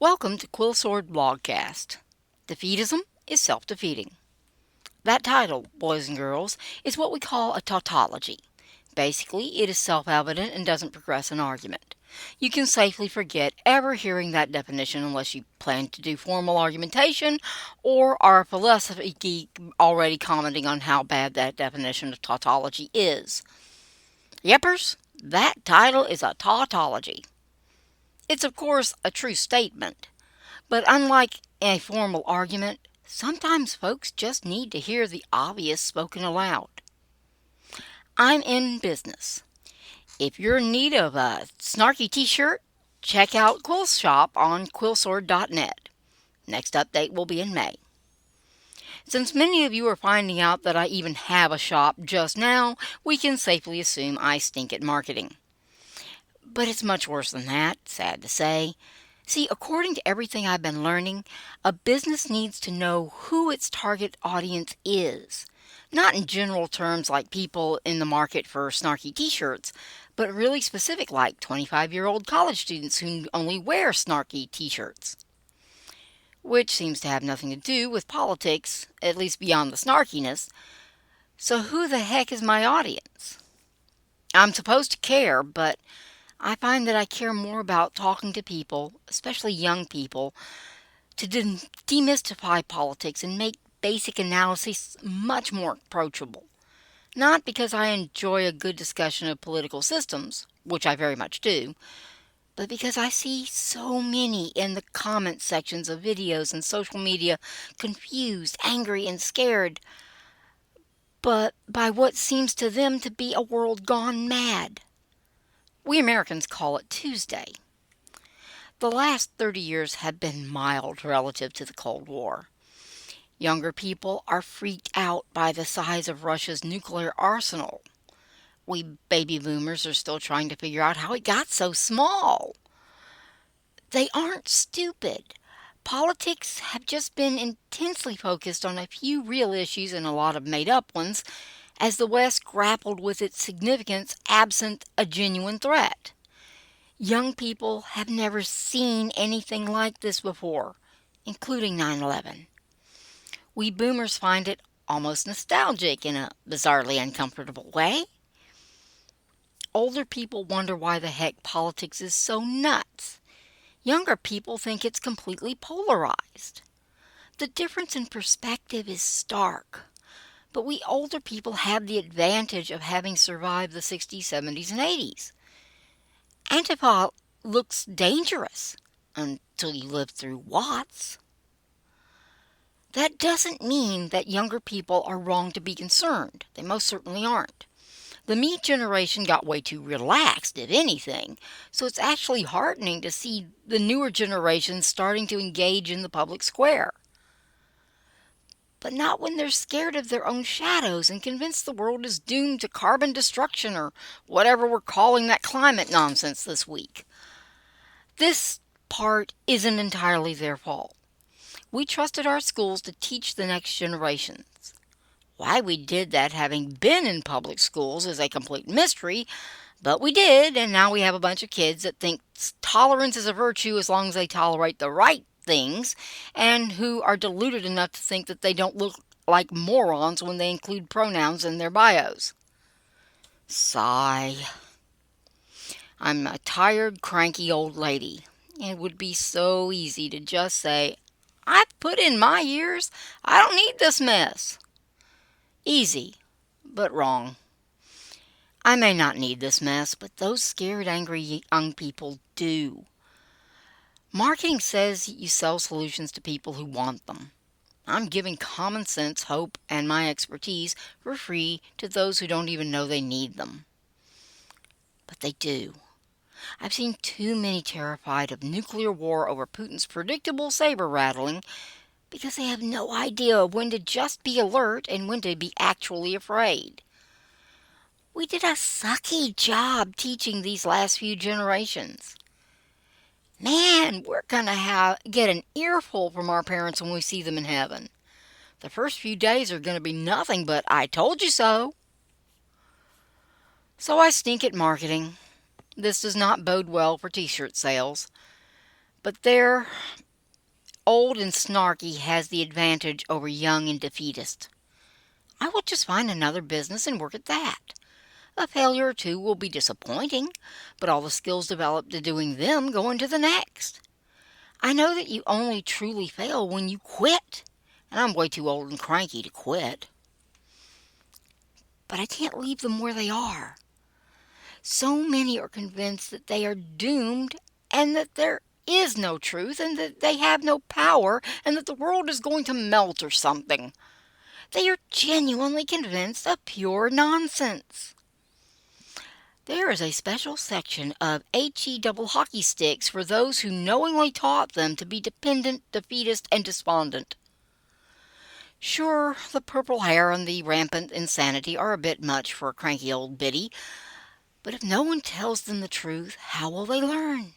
Welcome to Quill Sword Blogcast. Defeatism is self-defeating. That title, boys and girls, is what we call a tautology. Basically, it is self-evident and doesn't progress an argument. You can safely forget ever hearing that definition unless you plan to do formal argumentation or are a philosophy geek already commenting on how bad that definition of tautology is. Yepers, that title is a tautology. It's of course a true statement. But unlike a formal argument, sometimes folks just need to hear the obvious spoken aloud. I'm in business. If you're in need of a snarky t-shirt, check out Quill Shop on quillsword.net. Next update will be in May. Since many of you are finding out that I even have a shop just now, we can safely assume I stink at marketing. But it's much worse than that, sad to say. See, according to everything I've been learning, a business needs to know who its target audience is. Not in general terms like people in the market for snarky t-shirts, but really specific like 25-year-old college students who only wear snarky t-shirts. Which seems to have nothing to do with politics, at least beyond the snarkiness. So who the heck is my audience? I'm supposed to care, but I find that I care more about talking to people, especially young people, to demystify politics and make basic analysis much more approachable. Not because I enjoy a good discussion of political systems, which I very much do, but because I see so many in the comment sections of videos and social media confused, angry, and scared, but by what seems to them to be a world gone mad. We Americans call it Tuesday. The last 30 years have been mild relative to the Cold War. Younger people are freaked out by the size of Russia's nuclear arsenal. We baby boomers are still trying to figure out how it got so small. They aren't stupid. Politics have just been intensely focused on a few real issues and a lot of made-up ones as the West grappled with its significance absent a genuine threat. Young people have never seen anything like this before, including 9/11. We boomers find it almost nostalgic in a bizarrely uncomfortable way. Older people wonder why the heck politics is so nuts. Younger people think it's completely polarized. The difference in perspective is stark. But we older people have the advantage of having survived the 60s, 70s, and 80s. Antifa looks dangerous until you live through Watts. That doesn't mean that younger people are wrong to be concerned. They most certainly aren't. The me generation got way too relaxed, if anything, so it's actually heartening to see the newer generations starting to engage in the public square. But not when they're scared of their own shadows and convinced the world is doomed to carbon destruction or whatever we're calling that climate nonsense this week. This part isn't entirely their fault. We trusted our schools to teach the next generations. Why we did that, having been in public schools, is a complete mystery, but we did, and now we have a bunch of kids that think tolerance is a virtue as long as they tolerate the right things, and who are deluded enough to think that they don't look like morons when they include pronouns in their bios. Sigh. I'm a tired, cranky old lady. It would be so easy to just say, I've put in my years. I don't need this mess. Easy, but wrong. I may not need this mess, but those scared, angry young people do. Marketing says you sell solutions to people who want them. I'm giving common sense, hope, and my expertise for free to those who don't even know they need them. But they do. I've seen too many terrified of nuclear war over Putin's predictable saber rattling because they have no idea of when to just be alert and when to be actually afraid. We did a sucky job teaching these last few generations. Man, we're going to get an earful from our parents when we see them in heaven. The first few days are going to be nothing but, I told you so. So I stink at marketing. This does not bode well for t-shirt sales. But they're old and snarky has the advantage over young and defeatist. I will just find another business and work at that. A failure or two will be disappointing, but all the skills developed to doing them go into the next. I know that you only truly fail when you quit, and I'm way too old and cranky to quit. But I can't leave them where they are. So many are convinced that they are doomed and that there is no truth and that they have no power and that the world is going to melt or something. They are genuinely convinced of pure nonsense. There is a special section of HE double hockey sticks for those who knowingly taught them to be dependent, defeatist, and despondent. Sure, the purple hair and the rampant insanity are a bit much for a cranky old biddy, but if no one tells them the truth, how will they learn?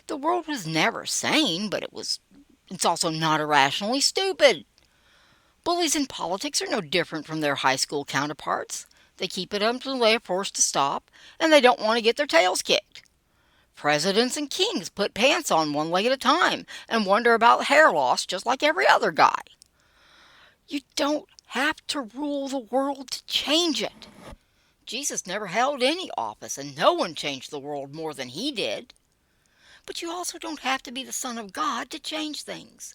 The world was never sane, but it's also not irrationally stupid. Bullies in politics are no different from their high school counterparts. They keep it up until they are forced to stop, and they don't want to get their tails kicked. Presidents and kings put pants on one leg at a time and wonder about hair loss just like every other guy. You don't have to rule the world to change it. Jesus never held any office, and no one changed the world more than he did. But you also don't have to be the Son of God to change things.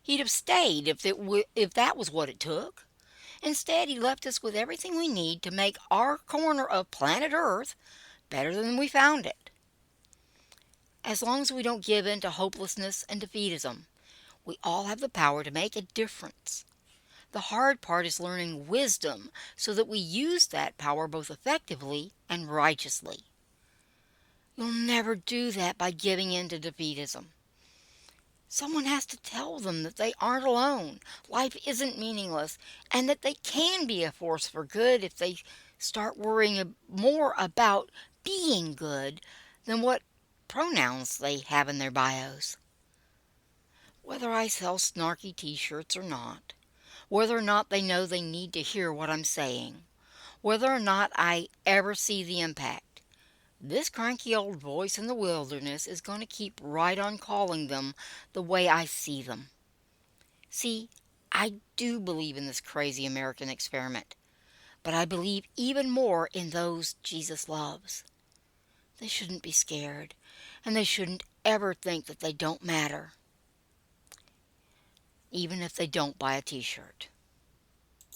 He'd have stayed if that was what it took. Instead, he left us with everything we need to make our corner of planet Earth better than we found it. As long as we don't give in to hopelessness and defeatism, we all have the power to make a difference. The hard part is learning wisdom so that we use that power both effectively and righteously. You'll never do that by giving in to defeatism. Someone has to tell them that they aren't alone, life isn't meaningless, and that they can be a force for good if they start worrying more about being good than what pronouns they have in their bios. Whether I sell snarky t-shirts or not, whether or not they know they need to hear what I'm saying, whether or not I ever see the impact, this cranky old voice in the wilderness is going to keep right on calling them the way I see them. See, I do believe in this crazy American experiment, but I believe even more in those Jesus loves. They shouldn't be scared, and they shouldn't ever think that they don't matter, even if they don't buy a t-shirt.